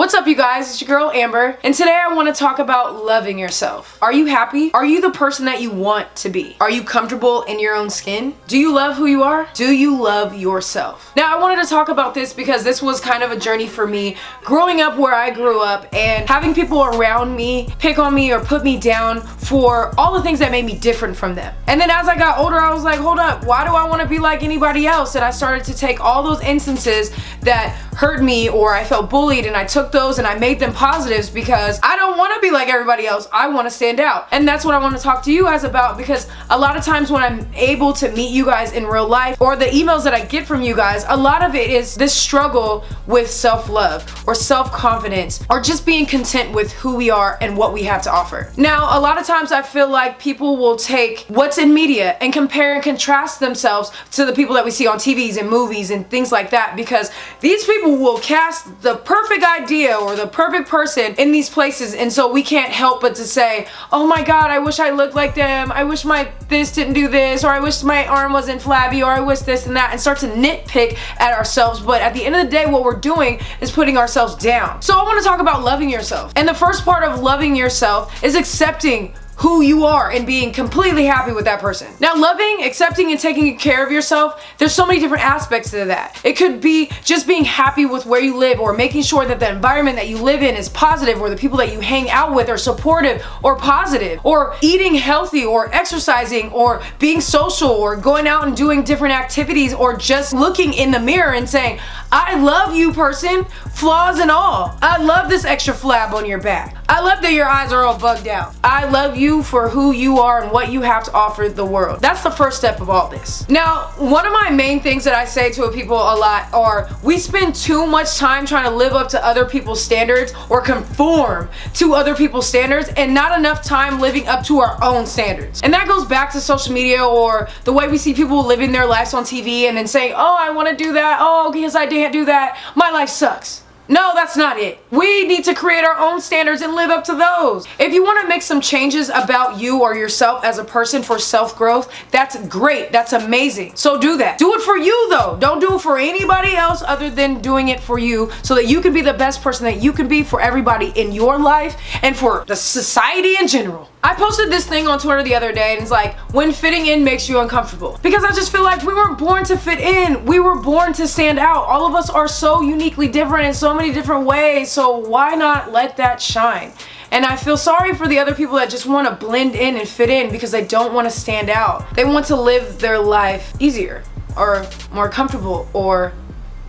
What's up, you guys? It's your girl Amber, and today I want to talk about loving yourself. Are you happy? Are you the person that you want to be? Are you comfortable in your own skin? Do you love who you are? Do you love yourself? Now, I wanted to talk about this because this was kind of a journey for me growing up where I grew up and having people around me pick on me or put me down for all the things that made me different from them. And then as I got older, I was like, hold up, why do I want to be like anybody else? And I started to take all those instances that hurt me or I felt bullied, and I took those and I made them positives because I don't want to be like everybody else. I want to stand out. And that's what I want to talk to you guys about, because a lot of times when I'm able to meet you guys in real life or the emails that I get from you guys, a lot of it is this struggle with self-love or self-confidence or just being content with who we are and what we have to offer. Now, a lot of times I feel like people will take what's in media and compare and contrast themselves to the people that we see on TVs and movies and things like that, because these people will cast the perfect idea or the perfect person in these places, and so we can't help but to say, oh my god, I wish I looked like them, I wish my this didn't do this, or I wish my arm wasn't flabby, or I wish this and that, and start to nitpick at ourselves. But at the end of the day, what we're doing is putting ourselves down. So I want to talk about loving yourself, and the first part of loving yourself is accepting who you are and being completely happy with that person. Now, loving, accepting, and taking care of yourself, there's so many different aspects to that. It could be just being happy with where you live, or making sure that the environment that you live in is positive, or the people that you hang out with are supportive or positive, or eating healthy, or exercising, or being social, or going out and doing different activities, or just looking in the mirror and saying, I love you, person, flaws and all. I love this extra flab on your back. I love that your eyes are all bugged out. I love you for who you are and what you have to offer the world. That's the first step of all this. Now, one of my main things that I say to people a lot are, we spend too much time trying to live up to other people's standards or conform to other people's standards, and not enough time living up to our own standards. And that goes back to social media or the way we see people living their lives on TV and then saying, oh, I want to do that. Oh, because I can't do that. My life sucks. No, that's not it. We need to create our own standards and live up to those. If you want to make some changes about you or yourself as a person for self-growth, that's great. That's amazing. So do that. Do it for you though. Don't do it for anybody else other than doing it for you, so that you can be the best person that you can be for everybody in your life and for the society in general. I posted this thing on Twitter the other day, and it's like, when fitting in makes you uncomfortable. Because I just feel like we weren't born to fit in. We were born to stand out. All of us are so uniquely different in so many different ways, so why not let that shine? And I feel sorry for the other people that just want to blend in and fit in because they don't want to stand out. They want to live their life easier or more comfortable or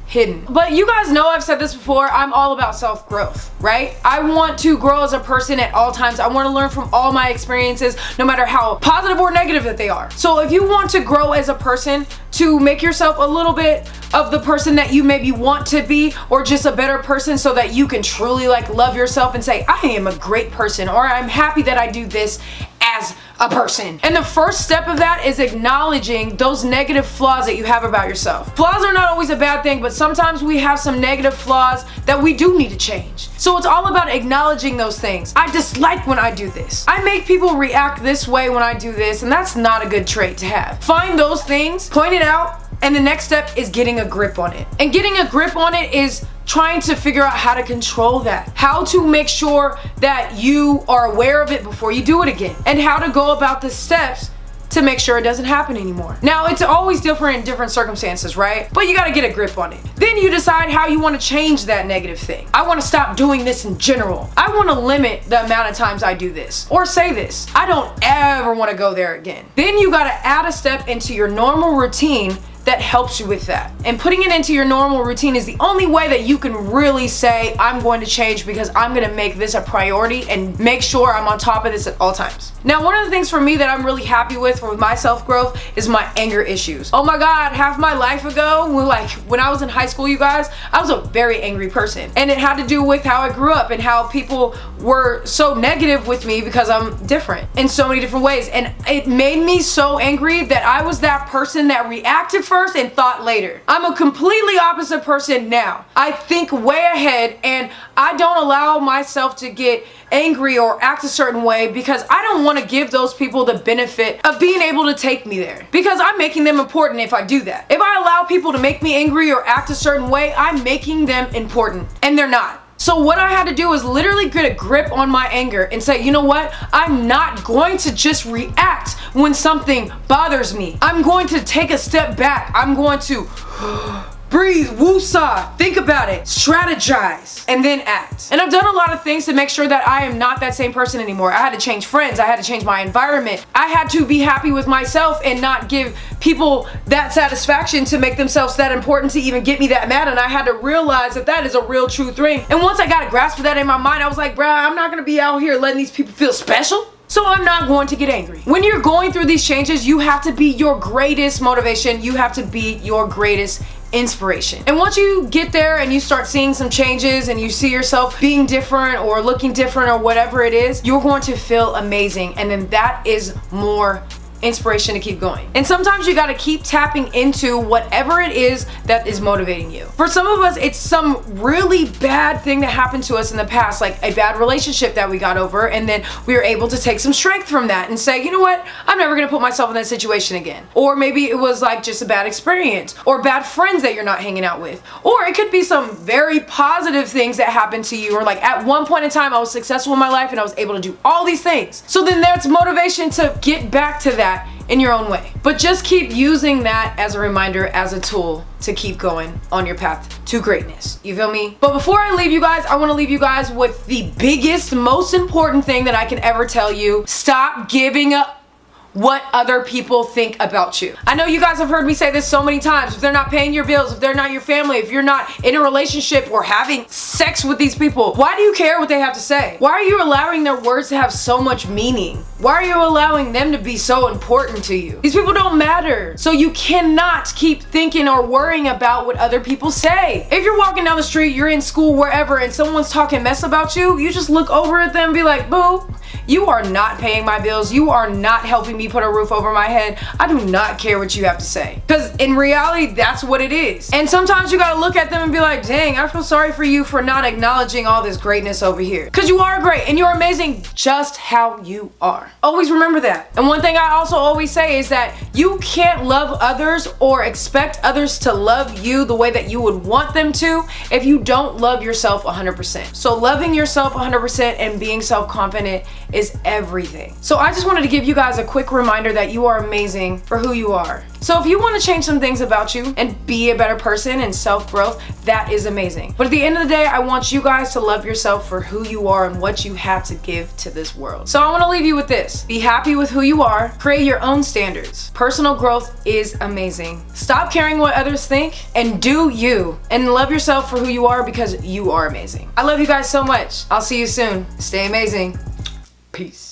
hidden. But you guys know, I've said this before, I'm all about self-growth, right? I want to grow as a person at all times. I want to learn from all my experiences, no matter how positive or negative that they are. So if you want to grow as a person, to make yourself a little bit of the person that you maybe want to be, or just a better person, so that you can truly love yourself and say, I am a great person, or I'm happy that I do this as a person. And the first step of that is acknowledging those negative flaws that you have about yourself. Flaws are not always a bad thing, but sometimes we have some negative flaws that we do need to change. So it's all about acknowledging those things. I dislike when I do this. I make people react this way when I do this, and that's not a good trait to have. Find those things, point it out, and the next step is getting a grip on it. And getting a grip on it is trying to figure out how to control that, how to make sure that you are aware of it before you do it again, and how to go about the steps to make sure it doesn't happen anymore. Now, it's always different in different circumstances, right? But you gotta get a grip on it. Then you decide how you want to change that negative thing. I want to stop doing this in general. I want to limit the amount of times I do this or say this. I don't ever want to go there again. Then you gotta add a step into your normal routine that helps you with that. And putting it into your normal routine is the only way that you can really say, I'm going to change because I'm going to make this a priority and make sure I'm on top of this at all times. Now, one of the things for me that I'm really happy with my self-growth is my anger issues. Oh my god, half my life ago, when I was in high school, you guys, I was a very angry person. And it had to do with how I grew up and how people were so negative with me because I'm different in so many different ways. And it made me so angry that I was that person that reacted first and thought later. I'm a completely opposite person now. I think way ahead, and I don't allow myself to get angry or act a certain way because I don't want to give those people the benefit of being able to take me there, because I'm making them important if I do that. If I allow people to make me angry or act a certain way, I'm making them important, and they're not. So what I had to do was literally get a grip on my anger and say, you know what? I'm not going to just react when something bothers me. I'm going to take a step back. I'm going to breathe, woosah, think about it, strategize, and then act. And I've done a lot of things to make sure that I am not that same person anymore. I had to change friends. I had to change my environment. I had to be happy with myself and not give people that satisfaction to make themselves that important to even get me that mad. And I had to realize that that is a real true thing. And once I got a grasp of that in my mind, I was like, bruh, I'm not gonna be out here letting these people feel special. So I'm not going to get angry. When you're going through these changes, you have to be your greatest motivation. You have to be your greatest inspiration. And once you get there and you start seeing some changes and you see yourself being different or looking different or whatever it is, you're going to feel amazing. And then that is more inspiration to keep going. And sometimes you got to keep tapping into whatever it is that is motivating you. For some of us, it's some really bad thing that happened to us in the past, like a bad relationship that we got over, and then we were able to take some strength from that and say, you know what, I'm never gonna put myself in that situation again. Or maybe it was like just a bad experience, or bad friends that you're not hanging out with. Or it could be some very positive things that happened to you, or like at one point in time I was successful in my life and I was able to do all these things. So then that's motivation to get back to that in your own way. But just keep using that as a reminder, as a tool to keep going on your path to greatness. You feel me? But before I leave you guys, I want to leave you guys with the biggest, most important thing that I can ever tell you. Stop giving up what other people think about you. I know you guys have heard me say this so many times. If they're not paying your bills, if they're not your family, if you're not in a relationship or having sex with these people, why do you care what they have to say? Why are you allowing their words to have so much meaning? Why are you allowing them to be so important to you? These people don't matter. So you cannot keep thinking or worrying about what other people say. If you're walking down the street, you're in school, wherever, and someone's talking mess about you, you just look over at them and be like, boo, you are not paying my bills. You are not helping me put a roof over my head. I do not care what you have to say. Because in reality, that's what it is. And sometimes you gotta look at them and be like, dang, I feel sorry for you for not acknowledging all this greatness over here. Because you are great and you're amazing just how you are. Always remember that. And one thing I also always say is that you can't love others or expect others to love you the way that you would want them to if you don't love yourself 100%. So loving yourself 100% and being self-confident is everything. So I just wanted to give you guys a quick reminder that you are amazing for who you are. So if you want to change some things about you and be a better person and self-growth, that is amazing. But at the end of the day, I want you guys to love yourself for who you are and what you have to give to this world. So I want to leave you with this. Be happy with who you are. Create your own standards. Personal growth is amazing. Stop caring what others think and do you. And love yourself for who you are because you are amazing. I love you guys so much. I'll see you soon. Stay amazing. Peace.